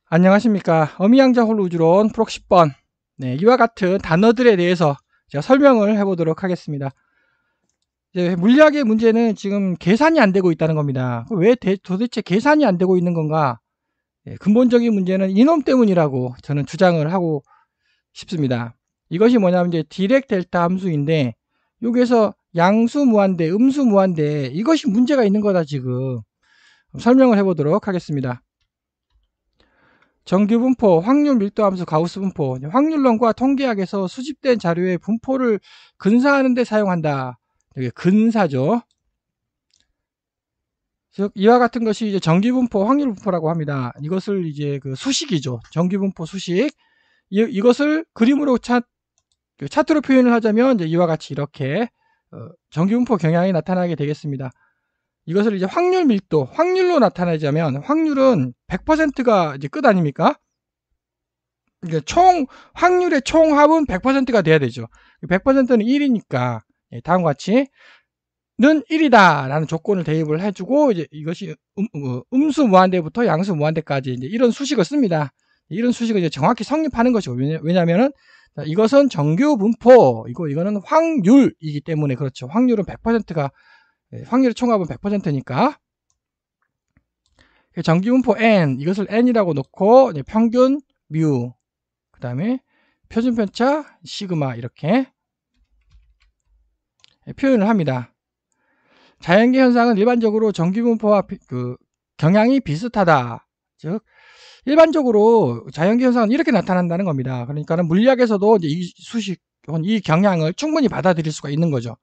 안녕하십니까. 어미양자 홀우주론 프로 10번. 네, 이와 같은 단어들에 대해서 제가 설명을 해보도록 하겠습니다. 이제 물리학의 문제는 지금 계산이 안 되고 있다는 겁니다. 왜 도대체 계산이 안 되고 있는 건가? 근본적인 문제는 이놈 때문이라고 저는 주장을 하고 싶습니다. 이것이 뭐냐면 이제 디렉 델타 함수인데 여기에서 양수 무한대, 음수 무한대 이것이 문제가 있는 거다 지금. 설명을 해보도록 하겠습니다. 정규분포, 확률 밀도함수, 가우스 분포, 확률론과 통계학에서 수집된 자료의 분포를 근사하는 데 사용한다. 이게 근사죠. 즉 이와 같은 것이 이제 정규분포, 확률 분포라고 합니다. 이것을 이제 그 수식이죠. 정규분포 수식. 이것을 그림으로 차트로 표현을 하자면 이제 이와 같이 이렇게 정규분포 경향이 나타나게 되겠습니다. 이것을 이제 확률 밀도, 확률로 나타내자면 확률은 100%가 이제 끝 아닙니까? 그러니까 확률의 총합은 100%가 돼야 되죠. 100%는 1이니까 다음과 같이 는 1이다 라는 조건을 대입을 해주고 이제 이것이 음수 무한대부터 양수 무한대까지 이제 이런 수식을 씁니다. 이런 수식을 이제 정확히 성립하는 것이고 왜냐하면은 이것은 정규 분포 이거는 확률이기 때문에 그렇죠. 확률은 100%가 확률의 총합은 100%니까 정규분포 n 이것을 n이라고 놓고 평균 뮤 그 다음에 표준편차 시그마 이렇게 표현을 합니다. 자연계 현상은 일반적으로 정규분포와 경향이 비슷하다. 즉 일반적으로 자연계 현상은 이렇게 나타난다는 겁니다. 그러니까 물리학에서도 이제 이 수식 이 경향을 충분히 받아들일 수가 있는 거죠.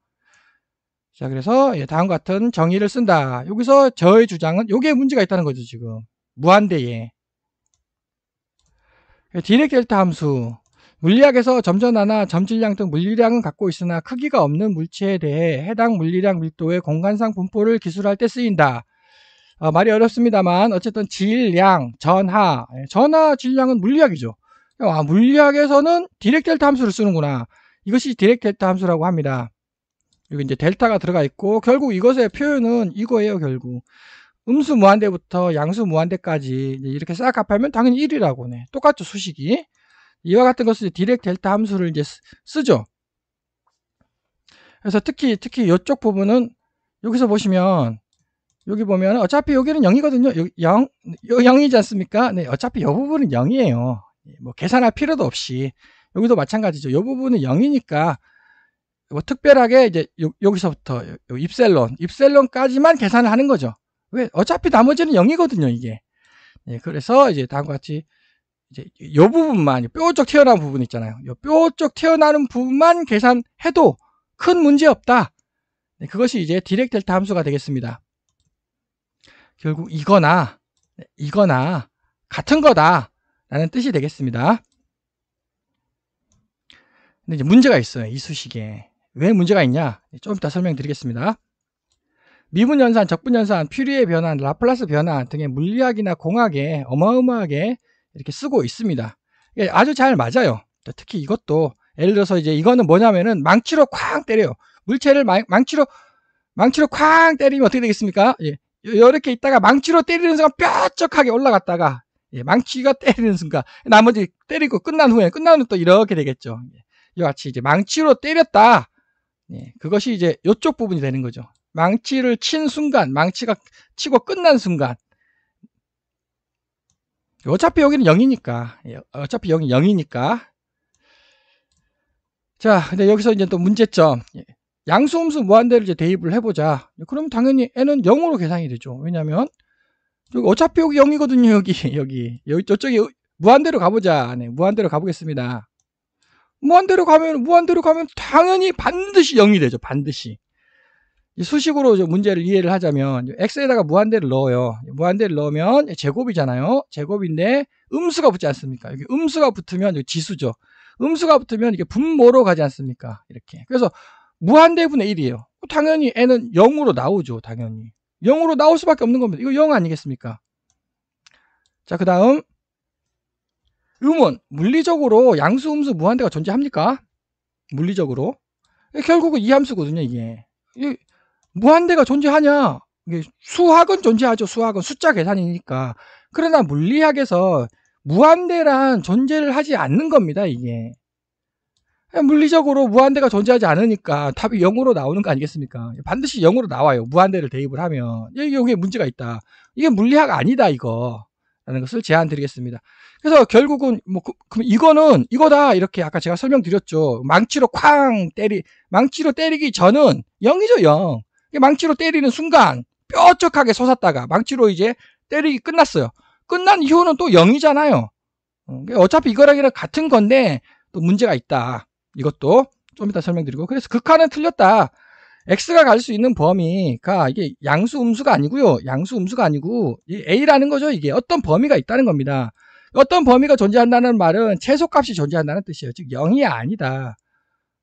자, 그래서 다음과 같은 정의를 쓴다. 여기서 저의 주장은 요게 문제가 있다는 거죠, 지금. 무한대에. 디렉 델타 함수. 물리학에서 점전하나 점질량 등 물리량은 갖고 있으나 크기가 없는 물체에 대해 해당 물리량 밀도의 공간상 분포를 기술할 때 쓰인다. 말이 어렵습니다만 어쨌든 질량, 전하, 질량은 물리학이죠. 물리학에서는 디렉 델타 함수를 쓰는구나. 이것이 디렉 델타 함수라고 합니다. 여기 이제 델타가 들어가 있고 결국 이것의 표현은 이거예요. 결국 음수 무한대부터 양수 무한대까지 이렇게 싹 합하면 당연히 1이라고. 네. 똑같죠. 수식이. 이와 같은 것을 디렉 델타 함수를 이제 쓰죠. 그래서 특히 이쪽 부분은 여기서 보시면 여기 보면 어차피 여기는 0이거든요. 0이지 않습니까? 네, 어차피 이 부분은 0이에요. 뭐 계산할 필요도 없이 여기도 마찬가지죠. 이 부분은 0이니까 뭐 특별하게 이제 여기서부터 입셀론까지만 계산을 하는 거죠. 왜? 어차피 나머지는 0이거든요, 이게. 네, 그래서 이제 다음과 같이 이제 요 부분만 뾰족 튀어나온 부분 있잖아요. 요 뾰족 튀어나오는 부분만 계산해도 큰 문제 없다. 네, 그것이 이제 디렉 델타 함수가 되겠습니다. 결국 이거나 같은 거다 라는 뜻이 되겠습니다. 근데 이제 문제가 있어요. 이 수식에. 왜 문제가 있냐? 좀 이따 설명드리겠습니다. 미분연산, 적분연산, 퓨리의 변환, 라플라스 변환 등의 물리학이나 공학에 어마어마하게 이렇게 쓰고 있습니다. 아주 잘 맞아요. 특히 이것도 예를 들어서 이제 이거는 뭐냐면은 망치로 쾅 때려요. 물체를 망치로 쾅 때리면 어떻게 되겠습니까? 이렇게 있다가 망치로 때리는 순간 뾰족하게 올라갔다가 망치가 때리는 순간 나머지 때리고 끝난 후에 또 이렇게 되겠죠. 이와 같이 이제 망치로 때렸다. 그것이 이제 이쪽 부분이 되는 거죠. 망치를 친 순간, 망치가 치고 끝난 순간. 어차피 여기는 0이니까. 어차피 여기 0이니까. 자, 근데 여기서 이제 또 문제점. 양수, 음수, 무한대를 이제 대입을 해보자. 그럼 당연히 n은 0으로 계산이 되죠. 왜냐면, 어차피 여기 0이거든요, 여기. 저쪽에 무한대로 가보자. 네, 무한대로 가보겠습니다. 무한대로 가면 당연히 반드시 0이 되죠. 반드시. 수식으로 문제를 이해를 하자면 x에다가 무한대를 넣어요. 무한대를 넣으면 제곱이잖아요. 제곱인데 음수가 붙지 않습니까? 여기 음수가 붙으면 여기 지수죠. 음수가 붙으면 이게 분모로 가지 않습니까? 이렇게. 그래서 무한대분의 1이에요. 당연히 n은 0으로 나오죠. 당연히. 0으로 나올 수밖에 없는 겁니다. 이거 0 아니겠습니까? 자, 그 다음 의문. 물리적으로 양수, 음수, 무한대가 존재합니까? 물리적으로. 결국은 이 함수거든요. 이게. 무한대가 존재하냐? 수학은 존재하죠. 수학은 숫자 계산이니까. 그러나 물리학에서 무한대란 존재를 하지 않는 겁니다, 이게. 물리적으로 무한대가 존재하지 않으니까 답이 0으로 나오는 거 아니겠습니까? 반드시 0으로 나와요. 무한대를 대입을 하면. 여기에 문제가 있다. 이게 물리학 아니다, 이거. 라는 것을 제안 드리겠습니다. 그래서 결국은, 그럼 이거는, 이거다. 이렇게 아까 제가 설명드렸죠. 망치로 때리기 전은 0이죠, 0. 망치로 때리는 순간, 뾰족하게 솟았다가, 망치로 이제 때리기 끝났어요. 끝난 이후는 또 0이잖아요. 어차피 이거랑 같은 건데, 또 문제가 있다. 이것도 좀 이따 설명드리고. 그래서 극한은 틀렸다. x가 갈 수 있는 범위가 이게 양수 음수가 아니고요. 양수 음수가 아니고 a라는 거죠. 이게 어떤 범위가 있다는 겁니다. 어떤 범위가 존재한다는 말은 최소값이 존재한다는 뜻이에요. 즉 0이 아니다.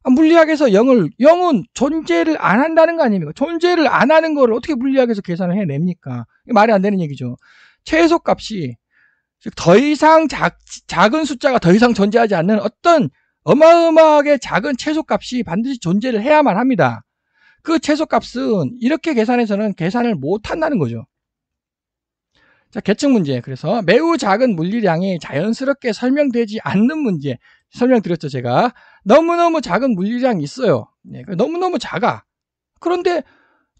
물리학에서 0은 존재를 안 한다는 거 아닙니까? 존재를 안 하는 거를 어떻게 물리학에서 계산을 해냅니까? 말이 안 되는 얘기죠. 최소값이 즉 더 이상 작은 숫자가 더 이상 존재하지 않는 어떤 어마어마하게 작은 최소값이 반드시 존재를 해야만 합니다. 그 최소값은 이렇게 계산해서는 계산을 못한다는 거죠. 자, 계층 문제. 그래서 매우 작은 물리량이 자연스럽게 설명되지 않는 문제 설명드렸죠, 제가. 너무너무 작은 물리량이 있어요. 네, 너무너무 작아. 그런데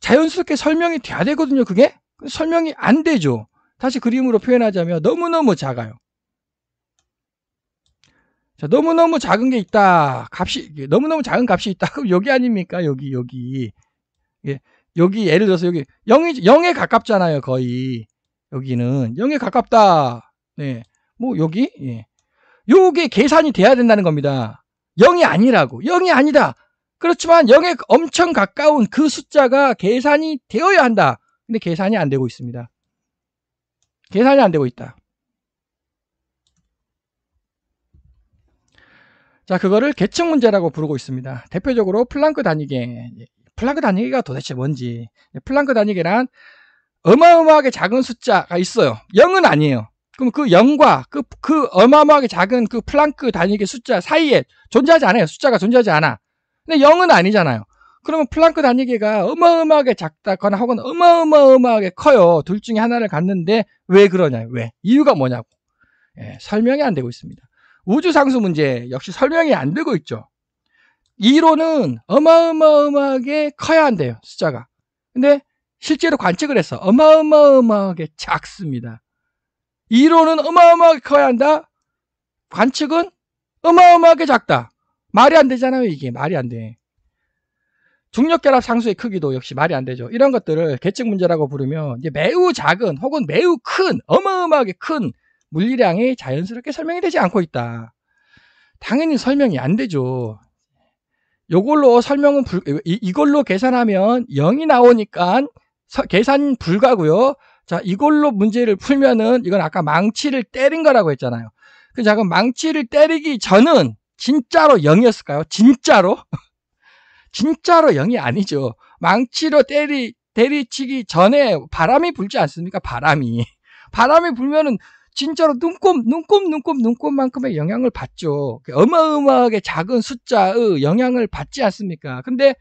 자연스럽게 설명이 돼야 되거든요, 그게? 설명이 안 되죠. 다시 그림으로 표현하자면 너무너무 작아요. 자, 너무너무 작은 게 있다. 너무너무 작은 값이 있다. 그럼 여기 아닙니까? 여기. 예, 여기 예를 들어서 여기 0에 가깝잖아요, 거의. 여기는 0에 가깝다. 네. 여기? 예. 요게 계산이 돼야 된다는 겁니다. 0이 아니라고. 0이 아니다. 그렇지만 0에 엄청 가까운 그 숫자가 계산이 되어야 한다. 근데 계산이 안 되고 있습니다. 계산이 안 되고 있다. 자, 그거를 계층 문제라고 부르고 있습니다. 대표적으로 플랑크 단위계. 플랑크 단위계가 도대체 뭔지. 플랑크 단위계란 어마어마하게 작은 숫자가 있어요. 0은 아니에요. 그럼 그 0과 그 어마어마하게 작은 그 플랑크 단위계 숫자 사이에 존재하지 않아요. 숫자가 존재하지 않아. 근데 0은 아니잖아요. 그러면 플랑크 단위계가 어마어마하게 작다거나 혹은 어마어마하게 커요. 둘 중에 하나를 갖는데 왜 그러냐요? 왜? 이유가 뭐냐고. 설명이 안 되고 있습니다. 우주상수 문제 역시 설명이 안 되고 있죠. 이론은 어마어마하게 커야 한대요, 숫자가. 근데 실제로 관측을 해서 어마어마하게 작습니다. 이론은 어마어마하게 커야 한다. 관측은 어마어마하게 작다. 말이 안 되잖아요, 이게. 말이 안 돼. 중력결합 상수의 크기도 역시 말이 안 되죠. 이런 것들을 계층 문제라고 부르면 이제 매우 작은 혹은 매우 큰, 어마어마하게 큰 물리량이 자연스럽게 설명이 되지 않고 있다. 당연히 설명이 안 되죠. 요걸로 이걸로 계산하면 0이 나오니까 계산 불가고요. 자, 이걸로 문제를 풀면은 이건 아까 망치를 때린 거라고 했잖아요. 자, 그럼 망치를 때리기 전은 진짜로 0이었을까요? 진짜로? 진짜로 0이 아니죠. 망치로 때리치기 전에 바람이 불지 않습니까? 바람이 불면은 진짜로 눈곱만큼의 영향을 받죠. 어마어마하게 작은 숫자의 영향을 받지 않습니까? 근데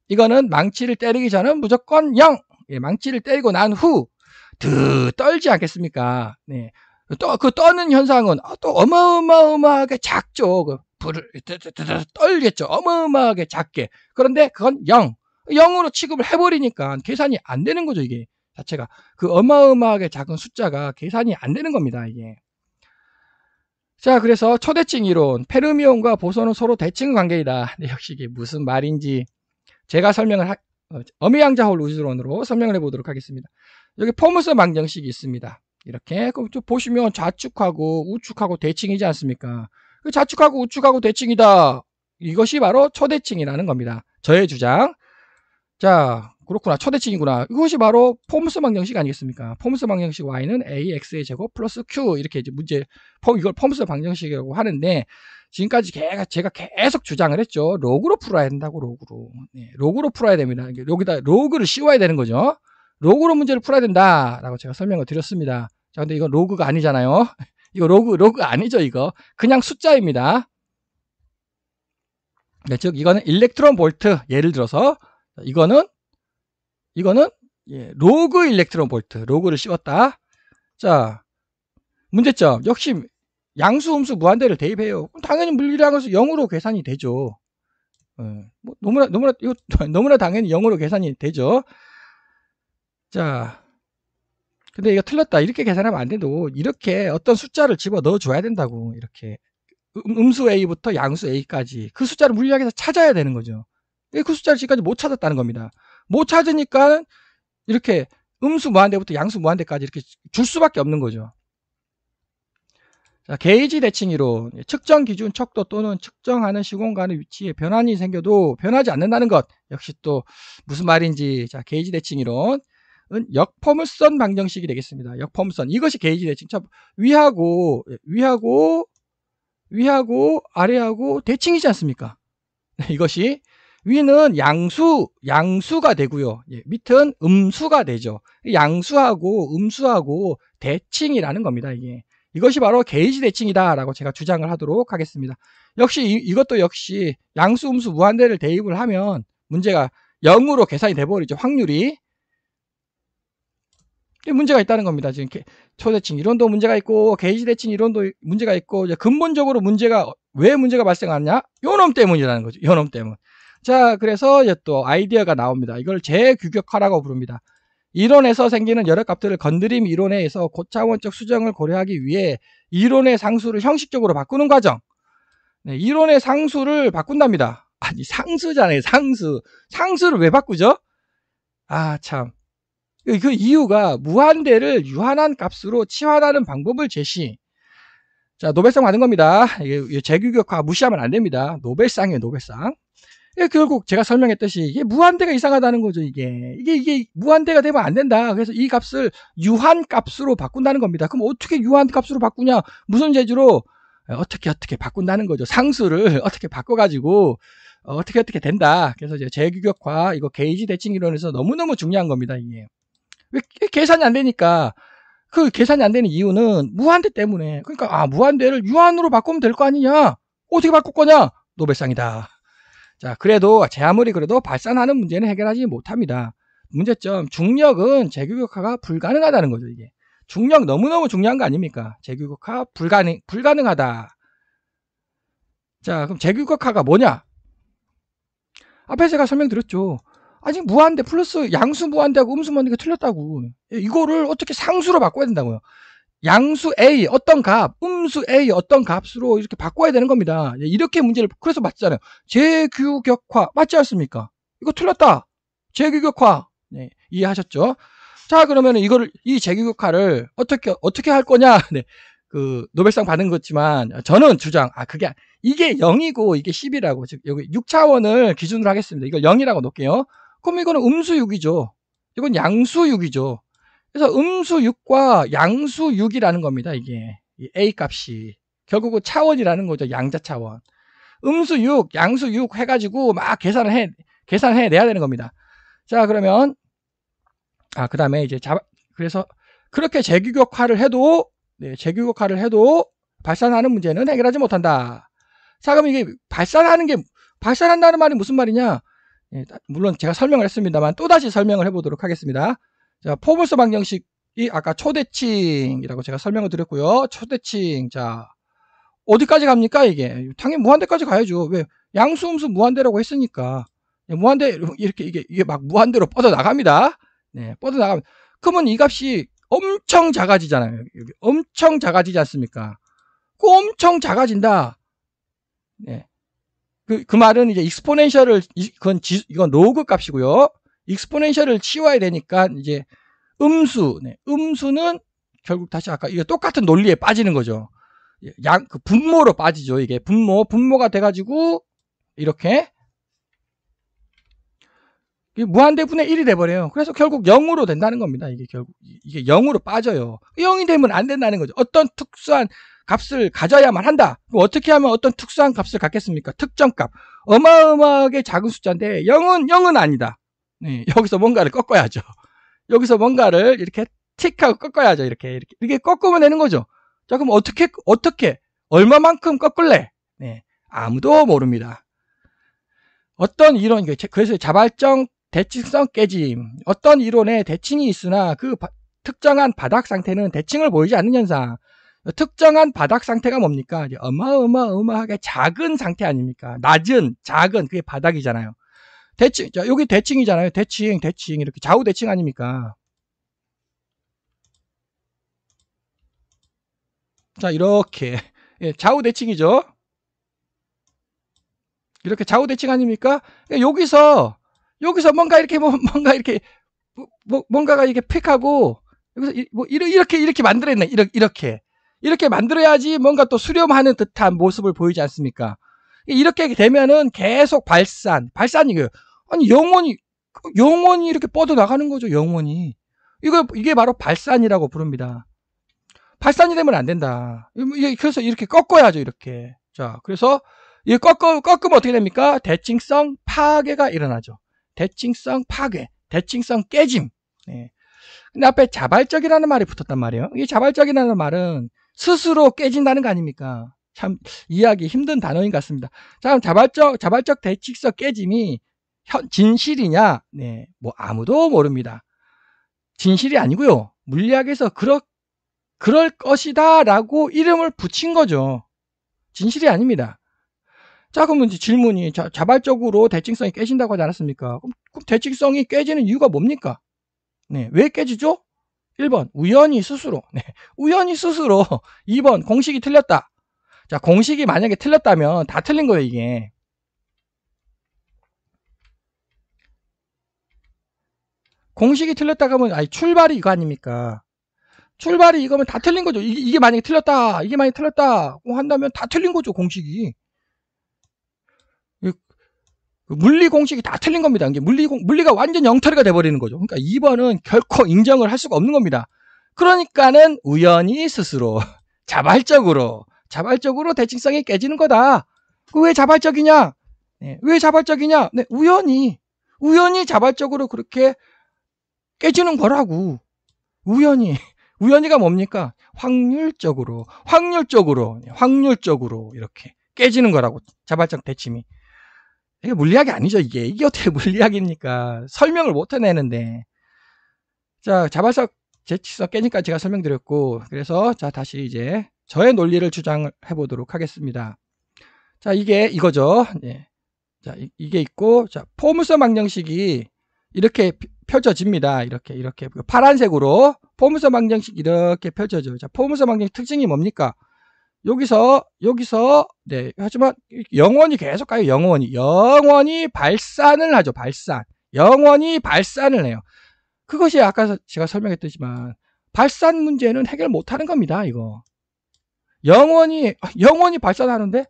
이거는 망치를 때리기 전은 무조건 0. 망치를 때리고 난 후 떨지 않겠습니까? 네. 그 떠는 현상은 또 어마어마하게 작죠. 불을 떨겠죠. 어마어마하게 작게. 그런데 그건 0으로 취급을 해버리니까 계산이 안 되는 거죠, 이게. 자체가. 그 어마어마하게 작은 숫자가 계산이 안 되는 겁니다, 이게. 자, 그래서 초대칭 이론. 페르미온과 보선은 서로 대칭 관계이다. 네, 역시 이게 무슨 말인지 제가 어미양자홀 우주론으로 설명을 해보도록 하겠습니다. 여기 포물선 방정식이 있습니다. 이렇게. 그럼 좀 보시면 좌축하고 우축하고 대칭이지 않습니까? 그 좌축하고 우축하고 대칭이다. 이것이 바로 초대칭이라는 겁니다. 저의 주장. 자, 그렇구나. 초대칭이구나. 이것이 바로 포물선 방정식 아니겠습니까? 포물선 방정식 y는 ax의 제곱 플러스 q 이렇게 이제 이걸 포물선 방정식이라고 하는데 지금까지 제가 계속 주장을 했죠. 로그로 풀어야 된다고, 로그로. 네, 로그로 풀어야 됩니다. 여기다 로그를 씌워야 되는 거죠. 로그로 문제를 풀어야 된다라고 제가 설명을 드렸습니다. 자, 근데 이건 로그가 아니잖아요. 이거 로그 아니죠, 이거. 그냥 숫자입니다. 네, 즉, 이거는 일렉트론 볼트. 예를 들어서, 이거는 로그 일렉트론 볼트. 로그를 씌웠다. 자, 문제점. 역시 양수, 음수, 무한대를 대입해요. 그럼 당연히 물리량은 0으로 계산이 되죠. 뭐 너무나 이거 너무나 당연히 0으로 계산이 되죠. 자, 근데 이거 틀렸다. 이렇게 계산하면 안 돼도 이렇게 어떤 숫자를 집어 넣어 줘야 된다고. 이렇게 음수 A부터 양수 A까지 그 숫자를 물리학에서 찾아야 되는 거죠. 그 숫자를 지금까지 못 찾았다는 겁니다. 못 찾으니까 이렇게 음수 무한대부터 양수 무한대까지 이렇게 줄 수밖에 없는 거죠. 자, 게이지 대칭 이론. 측정 기준 척도 또는 측정하는 시공간의 위치에 변환이 생겨도 변하지 않는다는 것. 역시 또 무슨 말인지. 자, 게이지 대칭 이론은 역포물선 방정식이 되겠습니다. 역포물선. 이것이 게이지 대칭. 위하고 아래하고 대칭이지 않습니까? 이것이 위는 양수가 되고요. 밑은 음수가 되죠. 양수하고 음수하고 대칭이라는 겁니다. 이것이 바로 게이지 대칭이다라고 제가 주장을 하도록 하겠습니다. 역시 이것도 역시 양수, 음수, 무한대를 대입을 하면 문제가 0으로 계산이 돼버리죠. 확률이. 문제가 있다는 겁니다. 지금 초대칭 이론도 문제가 있고 게이지 대칭 이론도 문제가 있고 근본적으로 왜 문제가 발생하냐? 요놈 때문이라는 거죠. 요놈 때문. 자, 그래서 이제 또 아이디어가 나옵니다. 이걸 재규격화라고 부릅니다. 이론에서 생기는 여러 값들을 건드림 이론에 의해서 고차원적 수정을 고려하기 위해 이론의 상수를 형식적으로 바꾸는 과정. 네, 이론의 상수를 바꾼답니다. 아니, 상수잖아요. 상수를 왜 바꾸죠? 아, 참. 그 이유가 무한대를 유한한 값으로 치환하는 방법을 제시. 자, 노벨상 받은 겁니다. 이게 재규격화 무시하면 안 됩니다. 노벨상이에요, 노벨상. 결국 제가 설명했듯이 이게 무한대가 이상하다는 거죠. 이게 무한대가 되면 안 된다. 그래서 이 값을 유한 값으로 바꾼다는 겁니다. 그럼 어떻게 유한 값으로 바꾸냐? 무슨 재주로 어떻게 바꾼다는 거죠. 상수를 어떻게 바꿔가지고 어떻게 된다. 그래서 이제 재규격화 이거 게이지 대칭 이론에서 너무너무 중요한 겁니다. 이게 왜 계산이 안 되니까 그 계산이 안 되는 이유는 무한대 때문에. 그러니까 무한대를 유한으로 바꾸면 될 거 아니냐? 어떻게 바꿀 거냐? 노벨상이다. 자, 제 아무리 그래도 발산하는 문제는 해결하지 못합니다. 문제점, 중력은 재규격화가 불가능하다는 거죠, 이게. 중력 너무너무 중요한 거 아닙니까? 재규격화 불가능하다. 자, 그럼 재규격화가 뭐냐? 앞에 제가 설명드렸죠. 아직 무한대 플러스 양수 무한대하고 음수 무한대가 틀렸다고. 이거를 어떻게 상수로 바꿔야 된다고요. 양수 A 어떤 값, 음수 A 어떤 값으로 이렇게 바꿔야 되는 겁니다. 이렇게 문제를 그래서 맞잖아요. 재규격화 맞지 않습니까? 이거 틀렸다. 재규격화. 네, 이해하셨죠? 자, 그러면 이 재규격화를 어떻게 할 거냐? 네, 그 노벨상 받은 거지만 저는 주장 이게 0이고 이게 10이라고 즉 여기 6차원을 기준으로 하겠습니다. 이걸 0이라고 놓을게요. 그럼 이거는 음수 6이죠. 이건 양수 6이죠. 그래서 음수 6과 양수 6이라는 겁니다. 이게 A 값이 결국은 차원이라는 거죠. 양자 차원. 음수 6, 양수 6 해가지고 막 계산해 내야 되는 겁니다. 자, 그러면 그 다음에 이제 그래서 그렇게 재규격화를 해도 발산하는 문제는 해결하지 못한다. 자, 그럼 이게 발산한다는 말이 무슨 말이냐? 물론 제가 설명을 했습니다만 또다시 설명을 해보도록 하겠습니다. 자, 포물선 방정식이 아까 초대칭이라고 제가 설명을 드렸고요. 초대칭. 자, 어디까지 갑니까, 이게? 당연히 무한대까지 가야죠. 왜? 양수, 음수 무한대라고 했으니까. 무한대, 이게 막 무한대로 뻗어나갑니다. 네, 뻗어나가면. 그러면 이 값이 엄청 작아지잖아요. 엄청 작아지지 않습니까? 엄청 작아진다. 네. 그 말은 이제 익스포넨셜을, 이건 로그 값이고요. 익스포넨셜을 치워야 되니까 이제 음수는 결국 다시 아까 이거 똑같은 논리에 빠지는 거죠. 그 분모로 빠지죠. 이게 분모가 돼가지고 이렇게 무한대분의 1이 돼버려요. 그래서 결국 0으로 된다는 겁니다. 이게 0으로 빠져요. 0이 되면 안 된다는 거죠. 어떤 특수한 값을 가져야만 한다. 그럼 어떻게 하면 어떤 특수한 값을 갖겠습니까? 특정값. 어마어마하게 작은 숫자인데 0은 아니다. 네, 여기서 뭔가를 꺾어야죠. 여기서 뭔가를 이렇게 틱하고 꺾어야죠. 이렇게 꺾으면 되는 거죠. 자, 그럼 어떻게 얼마만큼 꺾을래? 네, 아무도 모릅니다. 어떤 이론, 그래서 자발적 대칭성 깨짐. 어떤 이론에 대칭이 있으나 그 특정한 바닥 상태는 대칭을 보이지 않는 현상. 특정한 바닥 상태가 뭡니까? 어마어마하게 작은 상태 아닙니까? 낮은, 작은, 그게 바닥이잖아요. 대칭, 자, 여기 대칭이잖아요. 대칭, 이렇게 좌우 대칭 아닙니까? 자, 이렇게. 예, 좌우 대칭이죠. 이렇게 좌우 대칭 아닙니까? 여기서 뭔가 이렇게, 뭔가가 이렇게 픽하고, 여기서 이렇게 만들어냈네. 이렇게 만들어야지 뭔가 또 수렴하는 듯한 모습을 보이지 않습니까? 이렇게 되면은 계속 발산이고요. 아니, 영원히 이렇게 뻗어나가는 거죠, 영원히. 이게 바로 발산이라고 부릅니다. 발산이 되면 안 된다. 그래서 이렇게 꺾어야죠, 이렇게. 자, 그래서, 이게 꺾으면 어떻게 됩니까? 대칭성 파괴가 일어나죠. 대칭성 파괴, 대칭성 깨짐. 네. 근데 앞에 자발적이라는 말이 붙었단 말이에요. 이 자발적이라는 말은 스스로 깨진다는 거 아닙니까? 참 이해하기 힘든 단어인 것 같습니다. 자, 자발적 대칭성 깨짐이 진실이냐? 네, 뭐 아무도 모릅니다. 진실이 아니고요. 물리학에서 그럴 것이다 라고 이름을 붙인 거죠. 진실이 아닙니다. 자, 그러면 이제 질문이, 자발적으로 대칭성이 깨진다고 하지 않았습니까? 그럼 대칭성이 깨지는 이유가 뭡니까? 네, 왜 깨지죠? 1번, 우연히 스스로. 네, 우연히 스스로. 2번, 공식이 틀렸다. 자, 공식이 만약에 틀렸다면 다 틀린 거예요, 이게. 공식이 틀렸다고 하면, 아니, 출발이 이거 아닙니까? 출발이 이거면 다 틀린 거죠. 이게 만약에 틀렸다, 한다면 다 틀린 거죠, 공식이. 물리 공식이 다 틀린 겁니다. 이게 물리가 완전 영터리가 돼버리는 거죠. 그러니까 2번은 결코 인정을 할 수가 없는 겁니다. 그러니까는 우연히 스스로, 자발적으로 대칭성이 깨지는 거다. 왜 자발적이냐? 네, 왜 자발적이냐? 네, 우연히 자발적으로 그렇게 깨지는 거라고. 우연히가 뭡니까? 확률적으로 이렇게 깨지는 거라고. 자발적 대칭이. 이게 물리학이 아니죠, 이게 어떻게 물리학입니까? 설명을 못 해내는데. 자, 자발적 대칭성 깨지니까 제가 설명드렸고, 그래서 자, 다시 이제 저의 논리를 주장해 보도록 하겠습니다. 자, 이게 이거죠. 네. 자, 이게 있고, 자, 포물선 방정식이 이렇게 펼쳐집니다. 이렇게 파란색으로 포물선 방정식 이렇게 펼쳐져요. 자, 포물선 방정식 특징이 뭡니까? 여기서 네, 하지만 영원히 계속 가요. 영원히 발산을 하죠. 영원히 발산을 해요. 그것이 아까 제가 설명했듯이만 발산 문제는 해결 못하는 겁니다. 이거 영원히 발산하는데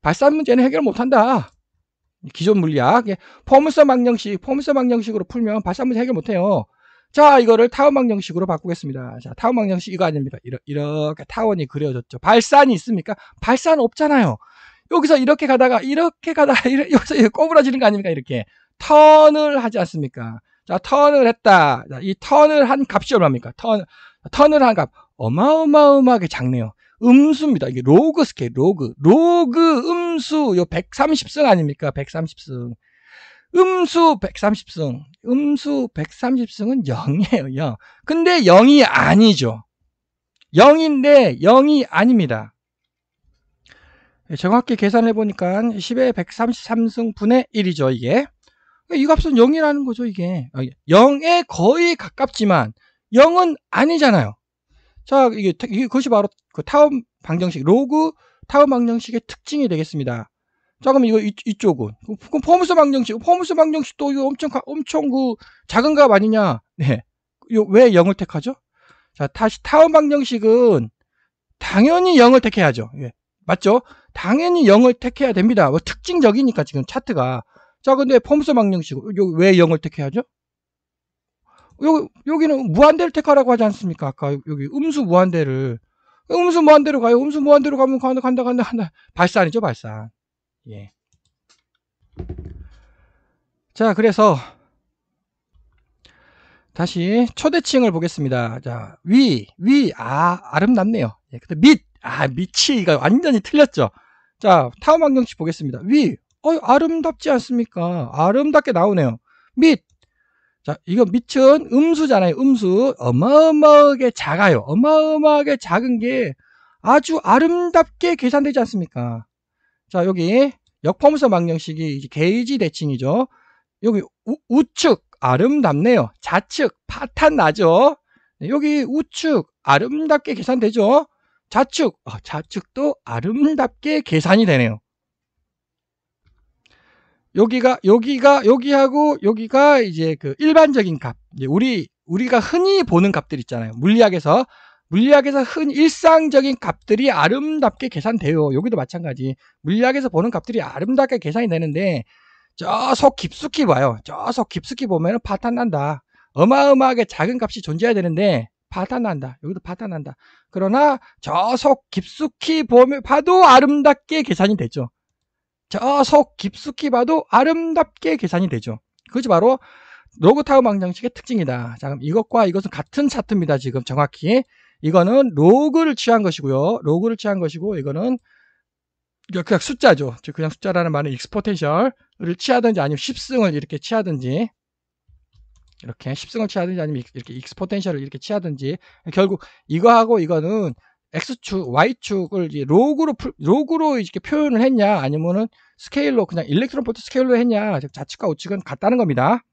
발산 문제는 해결 못한다. 기존 물리학 포물선 방정식으로 풀면 발산 문제 해결 못해요. 자, 이거를 타원 방정식으로 바꾸겠습니다. 자, 타원 방정식 이거 아닙니까? 이렇게 타원이 그려졌죠. 발산이 있습니까? 발산 없잖아요. 여기서 이렇게 가다가 여기서 꼬부라지는 거 아닙니까? 이렇게 턴을 하지 않습니까? 자, 턴을 했다. 자, 이 턴을 한 값이 얼마입니까? 턴을 한 값 어마어마하게 작네요. 음수입니다. 이게 로그 스케일, 로그 음수 요 130승 아닙니까? 130승. 음수 130승은 0이에요, 0. 근데 0이 아니죠. 0인데 0이 아닙니다. 정확히 계산해 보니까 10의 133승 분의 1이죠, 이게. 이 값은 0이라는 거죠, 이게. 0에 거의 가깝지만 0은 아니잖아요. 자, 그것이 바로 그 타원 방정식, 로그 타원 방정식의 특징이 되겠습니다. 자, 그럼 이쪽은. 그럼 포물선 방정식도 이거 엄청 작은 값 아니냐? 네. 왜 0을 택하죠? 자, 다시 타원 방정식은 당연히 0을 택해야죠. 예. 맞죠? 당연히 0을 택해야 됩니다. 뭐 특징적이니까 지금 차트가. 자, 근데 포물선 방정식, 왜 0을 택해야죠? 여기는 무한대를 택하라고 하지 않습니까? 아까 여기 음수 무한대로 가요. 음수 무한대로 가면 간다. 발산이죠, 발산. 예. 자, 그래서 다시 초대칭을 보겠습니다. 자, 아름답네요. 예, 근데 밑이 이거 완전히 틀렸죠. 자, 타원 방정식 보겠습니다. 아름답지 않습니까? 아름답게 나오네요. 자, 이거 밑은 음수잖아요. 음수 어마어마하게 작아요. 어마어마하게 작은 게 아주 아름답게 계산되지 않습니까? 자, 여기 역포물선 방정식이 이제 게이지 대칭이죠. 여기 우측 아름답네요. 좌측 파탄 나죠. 여기 우측 아름답게 계산되죠. 좌측도 아름답게 계산이 되네요. 여기하고 여기가 이제 그 일반적인 값. 이제 우리가 흔히 보는 값들 있잖아요. 물리학에서 흔히 일상적인 값들이 아름답게 계산돼요. 여기도 마찬가지. 물리학에서 보는 값들이 아름답게 계산이 되는데, 저 속 깊숙이 봐요. 저 속 깊숙이 보면 파탄 난다. 어마어마하게 작은 값이 존재해야 되는데, 파탄 난다. 여기도 파탄 난다. 그러나, 저 속 깊숙이 봐도 아름답게 계산이 되죠. 저 속 깊숙이 봐도 아름답게 계산이 되죠. 그것이 바로 로그 타워 방정식의 특징이다. 자, 그럼 이것과 이것은 같은 차트입니다. 지금 정확히. 이거는 로그를 취한 것이고요. 로그를 취한 것이고, 이거는 그냥 숫자죠. 그냥 숫자라는 말은 익스포텐셜을 취하든지 아니면 10승을 이렇게 취하든지, 이렇게 10승을 취하든지 아니면 이렇게 익스포텐셜을 이렇게 취하든지, 결국 이거하고 이거는 X축, Y축을 로그로 이렇게 표현을 했냐, 아니면은 스케일로, 그냥 일렉트론 볼트 스케일로 했냐, 좌측과 우측은 같다는 겁니다.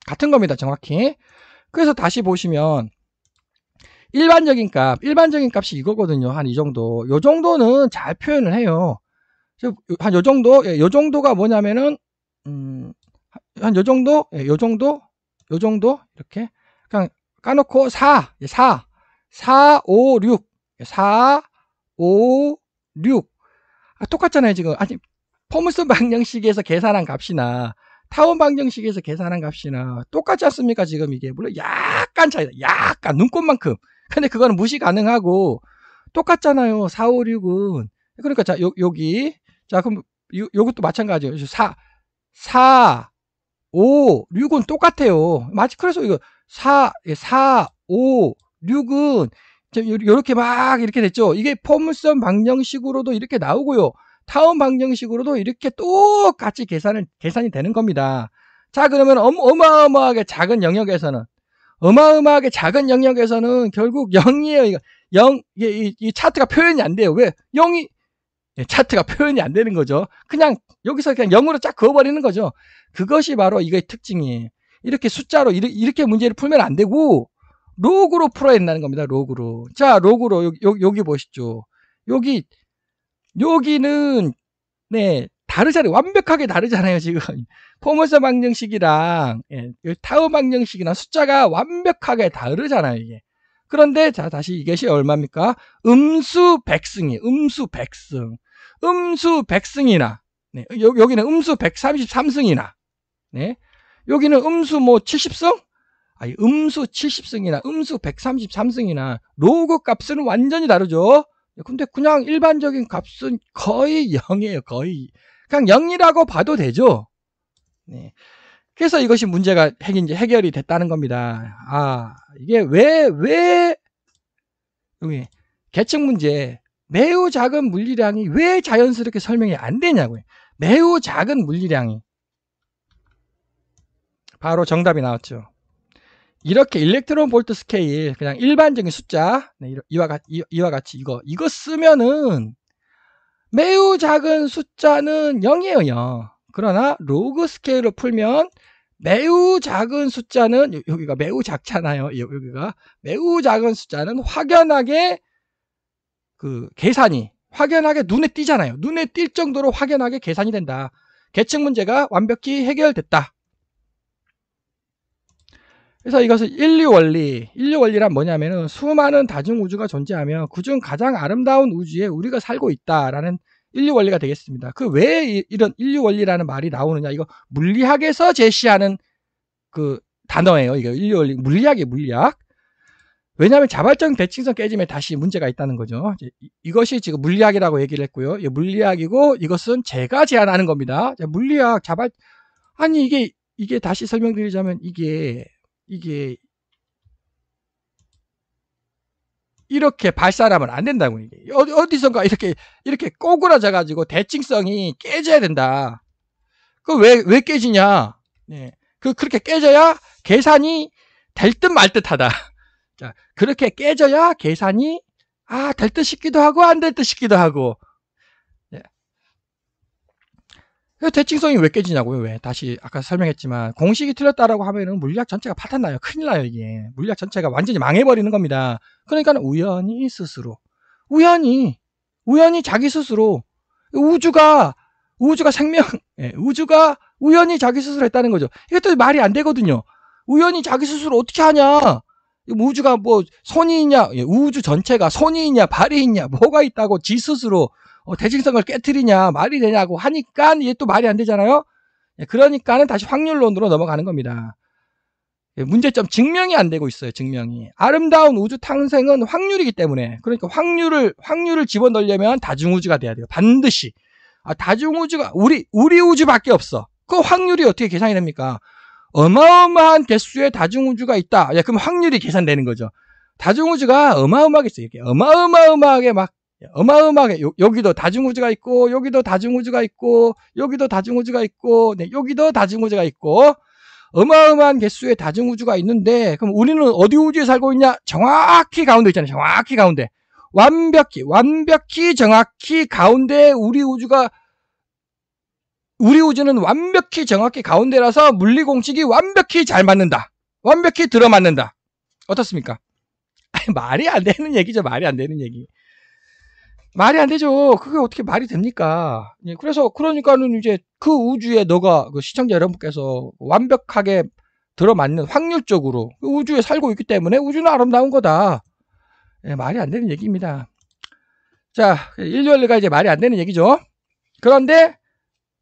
같은 겁니다, 정확히. 그래서 다시 보시면, 일반적인 값이 이거거든요. 한 이 정도. 요 정도는 잘 표현을 해요. 한 요 정도, 요 정도가 뭐냐면은, 한 요 정도, 요 정도, 이렇게. 그냥 까놓고 4, 5, 6. 4, 5, 6. 똑같잖아요, 지금. 아니, 포물선 방정식에서 계산한 값이나, 타원 방정식에서 계산한 값이나, 똑같지 않습니까, 지금 이게. 물론 약간 차이다. 약간, 눈곱만큼. 근데 그거는 무시 가능하고, 똑같잖아요, 4, 5, 6은. 그러니까, 자, 여기. 자, 그럼, 요것도 마찬가지예요. 4, 5, 6은 똑같아요. 그래서 이거, 4, 5, 6은, 요렇게 막 이렇게 됐죠. 이게 포물선 방정식으로도 이렇게 나오고요. 타원 방정식으로도 이렇게 똑같이 계산이 되는 겁니다. 자, 그러면 어마어마하게 작은 영역에서는 결국 0이에요. 이 차트가 표현이 안 돼요. 왜? 0이, 차트가 표현이 안 되는 거죠. 그냥, 여기서 그냥 0으로 쫙 그어버리는 거죠. 그것이 바로 이거의 특징이에요. 이렇게 숫자로, 이렇게 문제를 풀면 안 되고, 로그로 풀어야 된다는 겁니다. 로그로. 자, 로그로 여기 보시죠. 여기는 네, 다르잖아요. 완벽하게 다르잖아요, 지금. 포물선 방정식이랑 타워 방정식이랑 숫자가 완벽하게 다르잖아요, 이게. 그런데 자, 다시 이것이 얼마입니까? 음수 백승이에요. 음수 백승이나 네, 여기는 음수 133승이나 네. 여기는 음수 뭐 70승? 아니, 음수 70승이나 음수 133승이나 로그 값은 완전히 다르죠. 근데 그냥 일반적인 값은 거의 0이에요. 거의. 그냥 0이라고 봐도 되죠. 네. 그래서 이것이 문제가 해결이 됐다는 겁니다. 아, 이게 여기 계측 문제, 매우 작은 물리량이 왜 자연스럽게 설명이 안 되냐고요. 매우 작은 물리량이. 바로 정답이 나왔죠. 이렇게 일렉트론 볼트 스케일, 그냥 일반적인 숫자, 네, 이와 같이 이거 쓰면은 매우 작은 숫자는 0이에요, 0. 그러나 로그 스케일로 풀면 매우 작은 숫자는, 여기가 매우 작잖아요. 여기가 매우 작은 숫자는 확연하게 계산이 확연하게 눈에 띄잖아요. 눈에 띌 정도로 확연하게 계산이 된다. 계측 문제가 완벽히 해결됐다. 그래서 이것은 인류원리란 뭐냐면은 수많은 다중우주가 존재하며 그중 가장 아름다운 우주에 우리가 살고 있다라는 인류원리가 되겠습니다. 왜 이런 인류원리라는 말이 나오느냐, 이거 물리학에서 제시하는 그 단어예요. 이거 인류원리, 물리학. 왜냐하면 자발적 대칭성 깨짐에 다시 문제가 있다는 거죠. 이것이 지금 물리학이라고 얘기를 했고요. 물리학이고 이것은 제가 제안하는 겁니다. 물리학 아니 이게 다시 설명드리자면 이게 이렇게 발산하면 안 된다고. 이게 어디선가 이렇게 꼬그라져 가지고 대칭성이 깨져야 된다. 왜 깨지냐? 네. 그렇게 깨져야 계산이 될 듯 말 듯하다. 자, 그렇게 깨져야 계산이 될 듯 싶기도 하고 안 될 듯 싶기도 하고. 예. 대칭성이 왜 깨지냐고요? 왜? 다시 아까 설명했지만 공식이 틀렸다라고 하면은 물리학 전체가 파탄나요. 큰일 나요, 이게. 물리학 전체가 완전히 망해버리는 겁니다. 그러니까 우연히 스스로 우연히 자기 스스로 우주가 생명, 우주가 우연히 자기 스스로 했다는 거죠. 이것도 말이 안 되거든요. 우연히 자기 스스로 어떻게 하냐? 우주가 뭐 손이 있냐? 우주 전체가 손이 있냐? 발이 있냐? 뭐가 있다고 지 스스로 대칭성을 깨트리냐? 말이 되냐고 하니까 이게 또 말이 안 되잖아요. 그러니까는 다시 확률론으로 넘어가는 겁니다. 문제점 증명이 안 되고 있어요. 증명이. 아름다운 우주 탄생은 확률이기 때문에. 그러니까 확률을 집어넣으려면 다중우주가 돼야 돼요. 반드시. 다중우주가 우리 우주밖에 없어. 그 확률이 어떻게 계산이 됩니까? 어마어마한 개수의 다중우주가 있다. 그럼 확률이 계산되는 거죠. 다중우주가 어마어마하게 있어요. 이렇게 어마어마하게 여기도 다중우주가 있고 여기도 다중우주가 있고 여기도 다중우주가 있고 여기도 다중우주가 있고 어마어마한 개수의 다중우주가 있는데 그럼 우리는 어디 우주에 살고 있냐? 정확히 가운데 있잖아요. 정확히 가운데. 완벽히 정확히 가운데 우리 우주는 완벽히 정확히 가운데라서 물리공식이 완벽히 잘 맞는다. 완벽히 들어맞는다. 어떻습니까? 말이 안 되는 얘기죠. 말이 안 되는 얘기. 말이 안 되죠. 그게 어떻게 말이 됩니까? 그러니까는 이제 그 우주에 그 시청자 여러분께서 완벽하게 들어맞는 확률적으로 그 우주에 살고 있기 때문에 우주는 아름다운 거다. 말이 안 되는 얘기입니다. 자, 인류원리가 이제 말이 안 되는 얘기죠. 그런데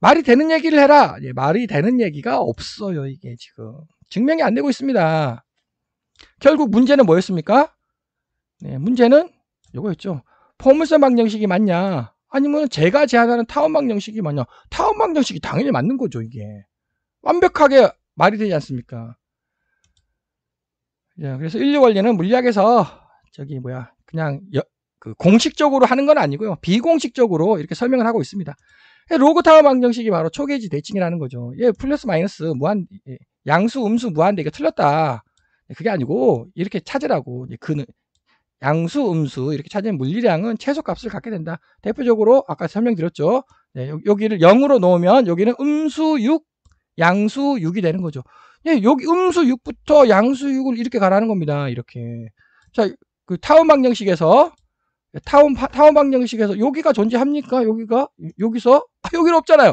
말이 되는 얘기를 해라. 말이 되는 얘기가 없어요. 이게 지금 증명이 안 되고 있습니다. 결국 문제는 뭐였습니까? 문제는 요거였죠. 포물선 방정식이 맞냐? 아니면 제가 제안하는 타원 방정식이 맞냐? 타원 방정식이 당연히 맞는 거죠. 이게 완벽하게 말이 되지 않습니까? 그래서 인류원리는 물리학에서 그냥 공식적으로 하는 건 아니고요. 비공식적으로 이렇게 설명을 하고 있습니다. 로그 타워 방정식이 바로 초계지 대칭이라는 거죠. 플러스 마이너스 양수 음수 무한대 이게 틀렸다. 그게 아니고 이렇게 찾으라고. 양수 음수 이렇게 찾으면 물리량은 최소값을 갖게 된다. 대표적으로 아까 설명드렸죠. 여기를 0으로 놓으면 여기는 음수 6, 양수 6이 되는 거죠. 여기 음수 6부터 양수 6을 이렇게 가라는 겁니다. 이렇게. 자, 그 타원 방정식에서 여기가 존재합니까? 여기서 여기는 없잖아요.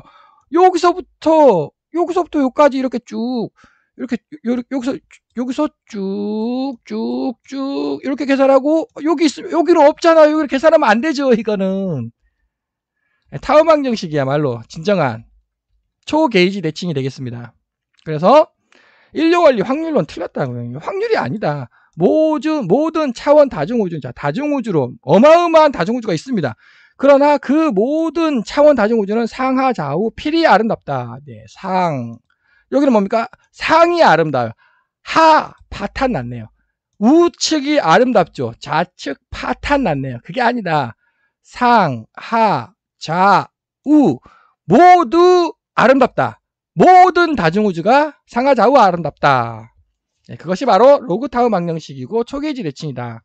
여기서부터 여기까지 이렇게 쭉 여기서 쭉 이렇게 계산하고 여기로 없잖아요. 여기를 계산하면 안 되죠. 이거는 타원 방정식이야말로 진정한 초게이지 대칭이 되겠습니다. 그래서 인류원리 확률론 틀렸다고요. 확률이 아니다. 모든 차원 다중우주, 다중우주로 어마어마한 다중우주가 있습니다. 그러나 그 모든 차원 다중우주는 상하 좌우 필이 아름답다. 여기는 뭡니까? 상이 아름다워요. 파탄 났네요. 우측이 아름답죠. 좌측 파탄 났네요. 그게 아니다. 상, 하, 좌, 우 모두 아름답다. 모든 다중우주가 상하 좌우 아름답다. 그것이 바로 로그 타워 방정식이고 초계지 대칭이다.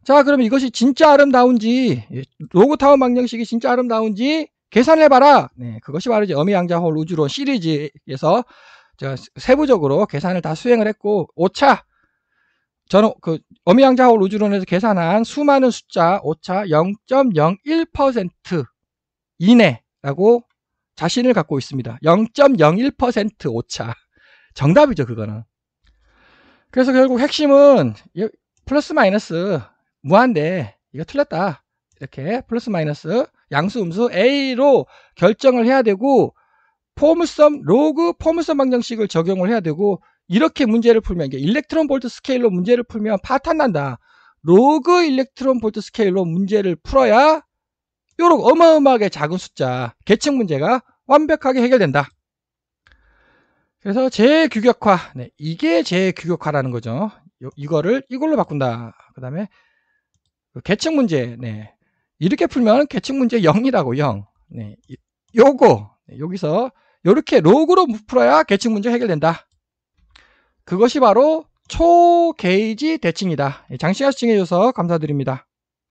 자, 그럼 이것이 진짜 아름다운지, 로그 타워 방정식이 진짜 아름다운지 계산해봐라. 그것이 바로 이제 어미양자홀 우주론 시리즈에서 제가 세부적으로 계산을 다 수행을 했고, 5차 저는 어미양자홀 우주론에서 계산한 수많은 숫자 5차 0.01% 이내라고 자신을 갖고 있습니다. 0.01% 오차. 정답이죠, 그거는. 그래서 결국 핵심은 플러스 마이너스 무한대 이거 틀렸다. 이렇게 플러스 마이너스 양수 음수 A로 결정을 해야 되고 로그 포물선 방정식을 적용을 해야 되고 이렇게 문제를 풀면 이게 일렉트론 볼트 스케일로 문제를 풀면 파탄 난다. 로그 일렉트론 볼트 스케일로 문제를 풀어야 요런 어마어마하게 작은 숫자 계층 문제가 완벽하게 해결된다. 그래서 재규격화, 이게 재규격화라는 거죠. 이걸로 바꾼다. 그 다음에 계층 문제, 이렇게 풀면 계층 문제 0이라고 0. 여기서 이렇게 로그로 풀어야 계층 문제 해결된다. 그것이 바로 초게이지 대칭이다. 장시간 시청해주셔서 감사드립니다.